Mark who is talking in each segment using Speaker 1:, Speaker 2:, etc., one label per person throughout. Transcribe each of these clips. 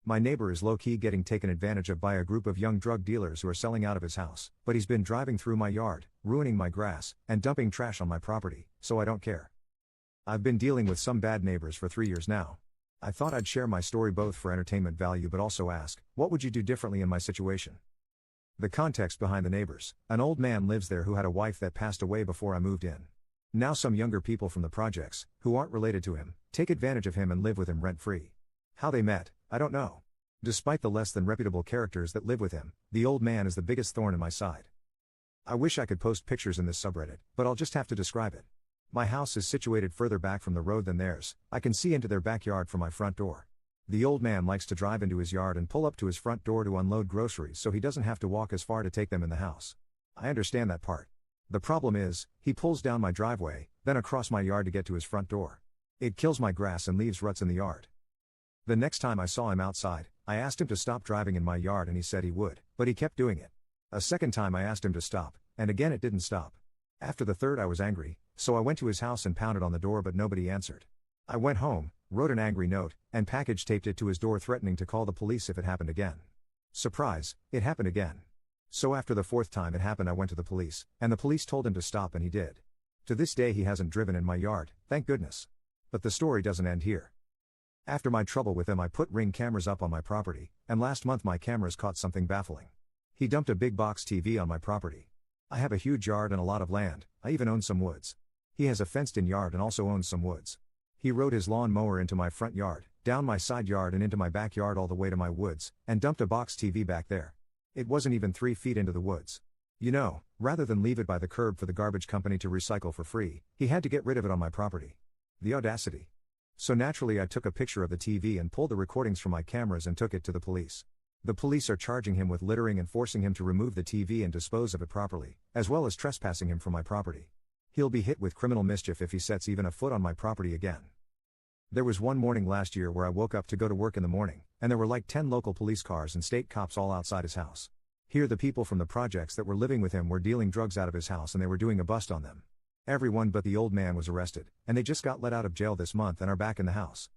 Speaker 1: My neighbor is low-key getting taken advantage of by a group of young drug dealers who are selling out of his house, but he's been driving through my yard, ruining my grass, and dumping trash on my property, so I don't care. I've been dealing with some bad neighbors for 3 years now. I thought I'd share my story both for entertainment value but also ask, what would you do differently in my situation? The context behind the neighbors: an old man lives there who had a wife that passed away before I moved in. Now some younger people from the projects, who aren't related to him, take advantage of him and live with him rent-free. How they met, I don't know. Despite the less than reputable characters that live with him, the old man is the biggest thorn in my side. I wish I could post pictures in this subreddit, but I'll just have to describe it. My house is situated further back from the road than theirs. I can see into their backyard from my front door. The old man likes to drive into his yard and pull up to his front door to unload groceries so he doesn't have to walk as far to take them in the house. I understand that part. The problem is, he pulls down my driveway, then across my yard to get to his front door. It kills my grass and leaves ruts in the yard. The next time I saw him outside, I asked him to stop driving in my yard and he said he would, but he kept doing it. A second time I asked him to stop, and again it didn't stop. After the third I was angry, so I went to his house and pounded on the door but nobody answered. I went home, wrote an angry note, and package taped it to his door threatening to call the police if it happened again. Surprise, it happened again. So after the fourth time it happened I went to the police, and the police told him to stop and he did. To this day he hasn't driven in my yard, thank goodness. But the story doesn't end here. After my trouble with him I put Ring cameras up on my property, and last month my cameras caught something baffling. He dumped a big box TV on my property. I have a huge yard and a lot of land, I even own some woods. He has a fenced-in yard and also owns some woods. He rode his lawn mower into my front yard, down my side yard and into my backyard all the way to my woods, and dumped a box TV back there. It wasn't even 3 feet into the woods. You know, rather than leave it by the curb for the garbage company to recycle for free, he had to get rid of it on my property. The audacity. So naturally I took a picture of the TV and pulled the recordings from my cameras and took it to the police. The police are charging him with littering and forcing him to remove the TV and dispose of it properly, as well as trespassing him from my property. He'll be hit with criminal mischief if he sets even a foot on my property again. There was one morning last year where I woke up to go to work in the morning, and there were like 10 local police cars and state cops all outside his house. Here the people from the projects that were living with him were dealing drugs out of his house and they were doing a bust on them. Everyone but the old man was arrested, and they just got let out of jail this month and are back in the house.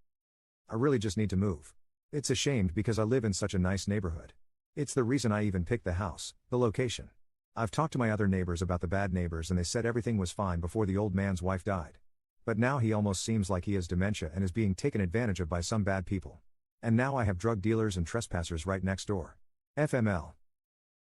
Speaker 1: I really just need to move. It's a shame because I live in such a nice neighborhood. It's the reason I even picked the house, the location. I've talked to my other neighbors about the bad neighbors and they said everything was fine before the old man's wife died. But now he almost seems like he has dementia and is being taken advantage of by some bad people. And now I have drug dealers and trespassers right next door. FML.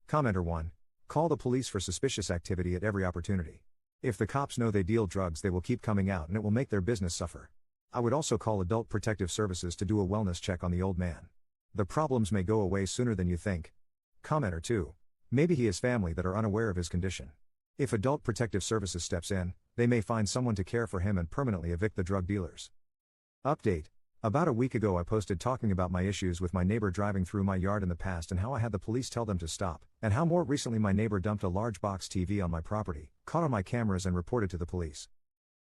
Speaker 1: Commenter 1. Call the police for suspicious activity at every opportunity. If the cops know they deal drugs they will keep coming out and it will make their business suffer. I would also call Adult Protective Services to do a wellness check on the old man. The problems may go away sooner than you think. Commenter 2. Maybe he has family that are unaware of his condition. If Adult Protective Services steps in, they may find someone to care for him and permanently evict the drug dealers. Update. About a week ago I posted talking about my issues with my neighbor driving through my yard in the past and how I had the police tell them to stop, and how more recently my neighbor dumped a large box TV on my property, caught on my cameras and reported to the police.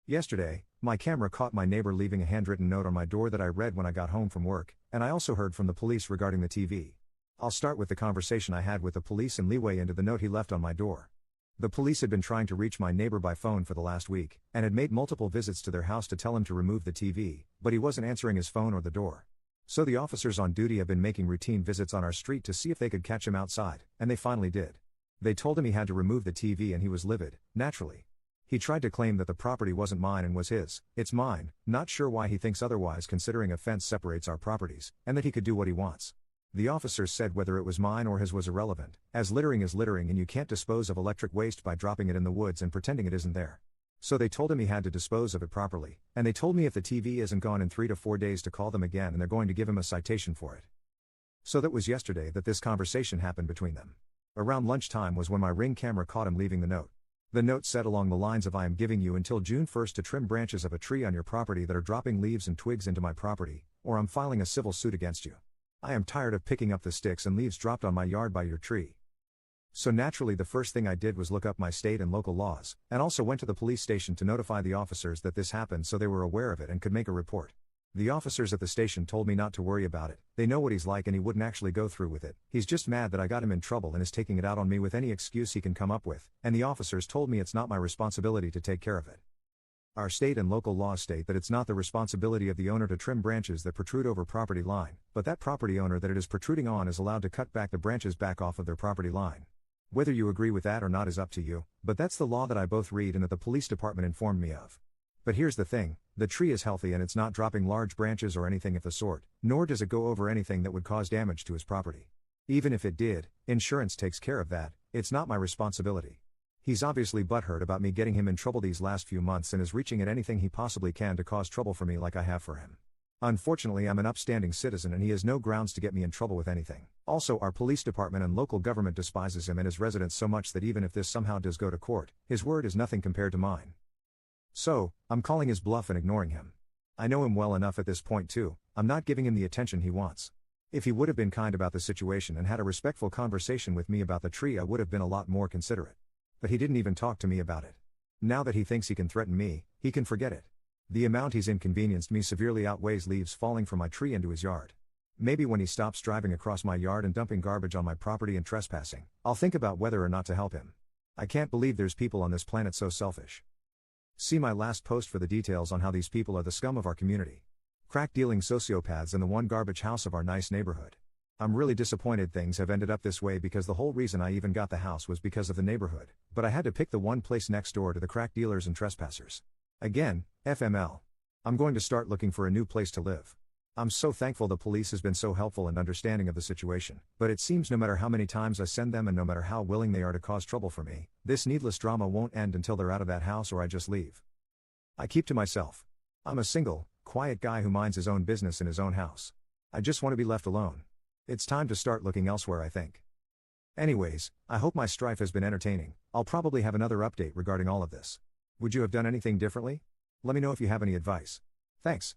Speaker 1: Yesterday, my camera caught my neighbor leaving a handwritten note on my door that I read when I got home from work, and I also heard from the police regarding the TV. I'll start with the conversation I had with the police and leeway into the note he left on my door. The police had been trying to reach my neighbor by phone for the last week, and had made multiple visits to their house to tell him to remove the TV, but he wasn't answering his phone or the door. So the officers on duty have been making routine visits on our street to see if they could catch him outside, and they finally did. They told him he had to remove the TV and he was livid, naturally. He tried to claim that the property wasn't mine and was his. It's mine, not sure why he thinks otherwise considering a fence separates our properties, and that he could do what he wants. The officers said whether it was mine or his was irrelevant, as littering is littering and you can't dispose of electric waste by dropping it in the woods and pretending it isn't there. So they told him he had to dispose of it properly, and they told me if the TV isn't gone in 3 to 4 days to call them again and they're going to give him a citation for it. So that was yesterday that this conversation happened between them. Around lunchtime was when my Ring camera caught him leaving the note. The note said along the lines of I am giving you until June 1st to trim branches of a tree on your property that are dropping leaves and twigs into my property, or I'm filing a civil suit against you. I am tired of picking up the sticks and leaves dropped on my yard by your tree. So naturally the first thing I did was look up my state and local laws, and also went to the police station to notify the officers that this happened so they were aware of it and could make a report. The officers at the station told me not to worry about it, they know what he's like and he wouldn't actually go through with it, he's just mad that I got him in trouble and is taking it out on me with any excuse he can come up with, and the officers told me it's not my responsibility to take care of it. Our state and local laws state that it's not the responsibility of the owner to trim branches that protrude over property line, but that property owner that it is protruding on is allowed to cut back the branches back off of their property line. Whether you agree with that or not is up to you, but that's the law that I both read and that the police department informed me of. But here's the thing, the tree is healthy and it's not dropping large branches or anything of the sort, nor does it go over anything that would cause damage to his property. Even if it did, insurance takes care of that, it's not my responsibility. He's obviously butthurt about me getting him in trouble these last few months and is reaching at anything he possibly can to cause trouble for me like I have for him. Unfortunately, I'm an upstanding citizen and he has no grounds to get me in trouble with anything. Also, our police department and local government despises him and his residents so much that even if this somehow does go to court, his word is nothing compared to mine. So, I'm calling his bluff and ignoring him. I know him well enough at this point too, I'm not giving him the attention he wants. If he would have been kind about the situation and had a respectful conversation with me about the tree, I would have been a lot more considerate. But he didn't even talk to me about it. Now that he thinks he can threaten me, he can forget it. The amount he's inconvenienced me severely outweighs leaves falling from my tree into his yard. Maybe when he stops driving across my yard and dumping garbage on my property and trespassing, I'll think about whether or not to help him. I can't believe there's people on this planet so selfish. See my last post for the details on how these people are the scum of our community. Crack-dealing sociopaths in the one garbage house of our nice neighborhood. I'm really disappointed things have ended up this way because the whole reason I even got the house was because of the neighborhood, but I had to pick the one place next door to the crack dealers and trespassers. Again, FML. I'm going to start looking for a new place to live. I'm so thankful the police has been so helpful and understanding of the situation, but it seems no matter how many times I send them and no matter how willing they are to cause trouble for me, this needless drama won't end until they're out of that house or I just leave. I keep to myself. I'm a single, quiet guy who minds his own business in his own house. I just want to be left alone. It's time to start looking elsewhere, I think. Anyways, I hope my strife has been entertaining. I'll probably have another update regarding all of this. Would you have done anything differently? Let me know if you have any advice. Thanks.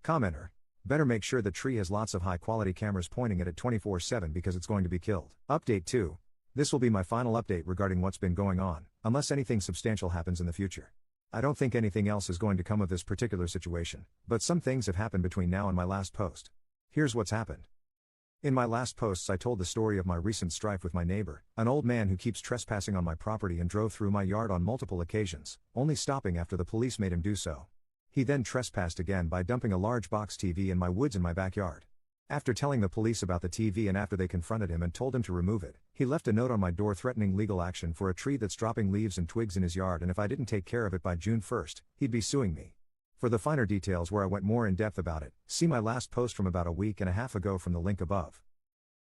Speaker 1: Commenter. Better make sure the tree has lots of high quality cameras pointing at it 24/7 because it's going to be killed. Update 2. This will be my final update regarding what's been going on, unless anything substantial happens in the future. I don't think anything else is going to come of this particular situation, but some things have happened between now and my last post. Here's what's happened. In my last posts I told the story of my recent strife with my neighbor, an old man who keeps trespassing on my property and drove through my yard on multiple occasions, only stopping after the police made him do so. He then trespassed again by dumping a large box TV in my woods in my backyard. After telling the police about the TV and after they confronted him and told him to remove it, he left a note on my door threatening legal action for a tree that's dropping leaves and twigs in his yard, and if I didn't take care of it by June 1st, he'd be suing me. For the finer details where I went more in depth about it, see my last post from about a week and a half ago from the link above.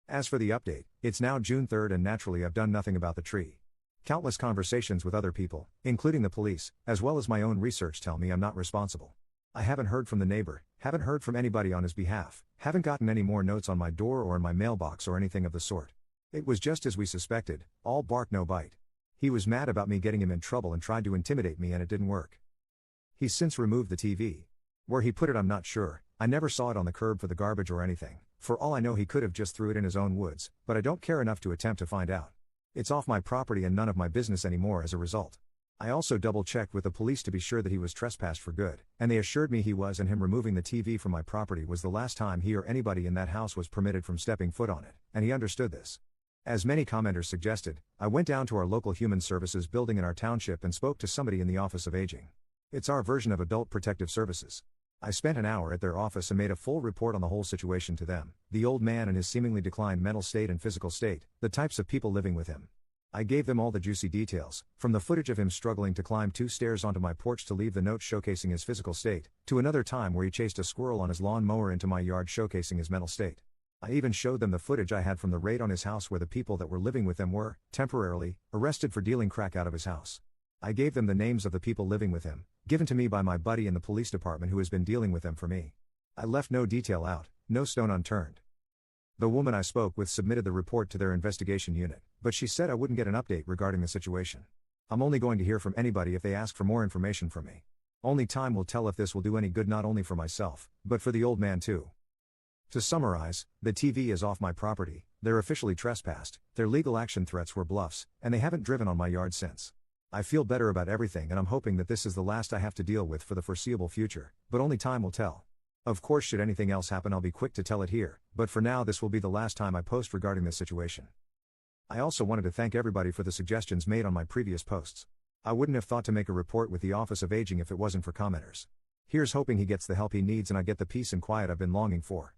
Speaker 1: As for the update, it's now June 3rd and naturally I've done nothing about the tree. Countless conversations with other people, including the police, as well as my own research tell me I'm not responsible. I haven't heard from the neighbor, haven't heard from anybody on his behalf, haven't gotten any more notes on my door or in my mailbox or anything of the sort. It was just as we suspected, all bark no bite. He was mad about me getting him in trouble and tried to intimidate me and it didn't work. He's since removed the TV. Where he put it I'm not sure, I never saw it on the curb for the garbage or anything. For all I know he could have just threw it in his own woods, but I don't care enough to attempt to find out. It's off my property and none of my business anymore as a result. I also double-checked with the police to be sure that he was trespassed for good, and they assured me he was, and him removing the TV from my property was the last time he or anybody in that house was permitted from stepping foot on it, and he understood this. As many commenters suggested, I went down to our local human services building in our township and spoke to somebody in the Office of Aging. It's our version of Adult Protective Services. I spent an hour at their office and made a full report on the whole situation to them, the old man and his seemingly declined mental state and physical state, the types of people living with him. I gave them all the juicy details, from the footage of him struggling to climb 2 stairs onto my porch to leave the note showcasing his physical state, to another time where he chased a squirrel on his lawn mower into my yard showcasing his mental state. I even showed them the footage I had from the raid on his house where the people that were living with him were, temporarily, arrested for dealing crack out of his house. I gave them the names of the people living with him, given to me by my buddy in the police department who has been dealing with them for me. I left no detail out, no stone unturned. The woman I spoke with submitted the report to their investigation unit, but she said I wouldn't get an update regarding the situation. I'm only going to hear from anybody if they ask for more information from me. Only time will tell if this will do any good not only for myself, but for the old man too. To summarize, the TV is off my property, they're officially trespassed, their legal action threats were bluffs, and they haven't driven on my yard since. I feel better about everything and I'm hoping that this is the last I have to deal with for the foreseeable future, but only time will tell. Of course, should anything else happen I'll be quick to tell it here, but for now this will be the last time I post regarding this situation. I also wanted to thank everybody for the suggestions made on my previous posts. I wouldn't have thought to make a report with the Office of Aging if it wasn't for commenters. Here's hoping he gets the help he needs and I get the peace and quiet I've been longing for.